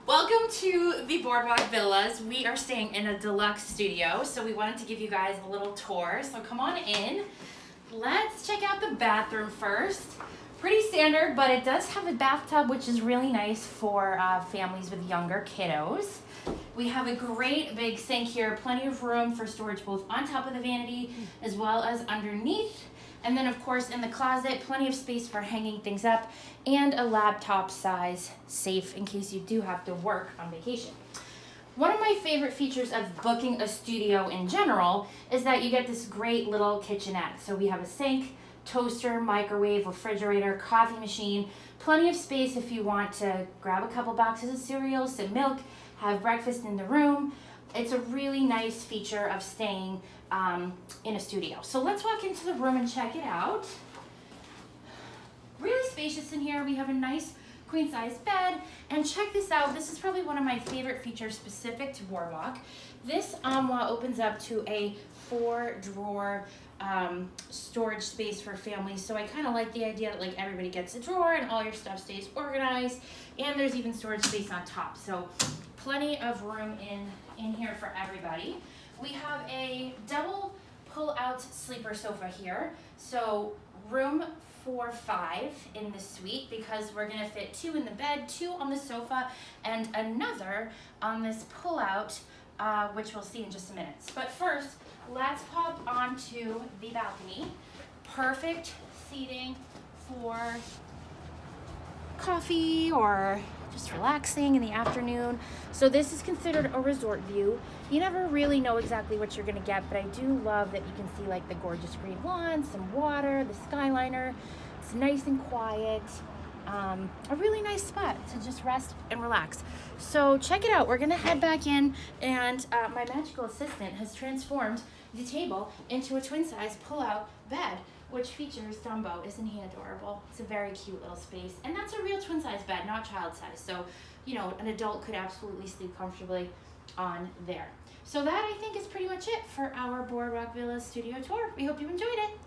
Welcome to the Boardwalk Villas. We are staying in a deluxe studio, so we wanted to give you guys a little tour. So come on in. Let's check out the bathroom first. Pretty standard, but it does have a bathtub, which is really nice for families with younger kiddos. We have a great big sink here, plenty of room for storage both on top of the vanity as well as underneath. And then of course in the closet, plenty of space for hanging things up and a laptop size safe in case you do have to work on vacation. One of my favorite features of booking a studio in general is that you get this great little kitchenette. So we have a sink, toaster, microwave, refrigerator, coffee machine, plenty of space if you want to grab a couple boxes of cereal, some milk, have breakfast in the room. It's a really nice feature of staying in a studio. So let's walk into the room and check it out. Really spacious in here. We have a nice queen size bed, and check this out. This is probably one of my favorite features specific to Boardwalk. This armoire opens up to a 4-drawer storage space for families. So I kind of like the idea that like everybody gets a drawer and all your stuff stays organized, and there's even storage space on top. So plenty of room in here for everybody. We have a double pull-out sleeper sofa here. So room for 5 in the suite because we're gonna fit 2 in the bed, 2 on the sofa, and another on this pull-out, which we'll see in just a minute. But first, let's pop onto the balcony. Perfect seating for coffee or just relaxing in the afternoon. So this is considered a resort view. You never really know exactly what you're gonna get, but I do love that you can see like the gorgeous green lawn, some water, the skyliner. It's nice and quiet. A really nice spot to just rest and relax. So check it out. We're gonna head back in, and my magical assistant has transformed the table into a twin-size pull-out bed, which features Dumbo. Isn't he adorable? It's a very cute little space. And that's a real twin-size bed, not child-size. So, you know, an adult could absolutely sleep comfortably on there. So that, I think, is pretty much it for our Boardwalk Villas studio tour. We hope you enjoyed it.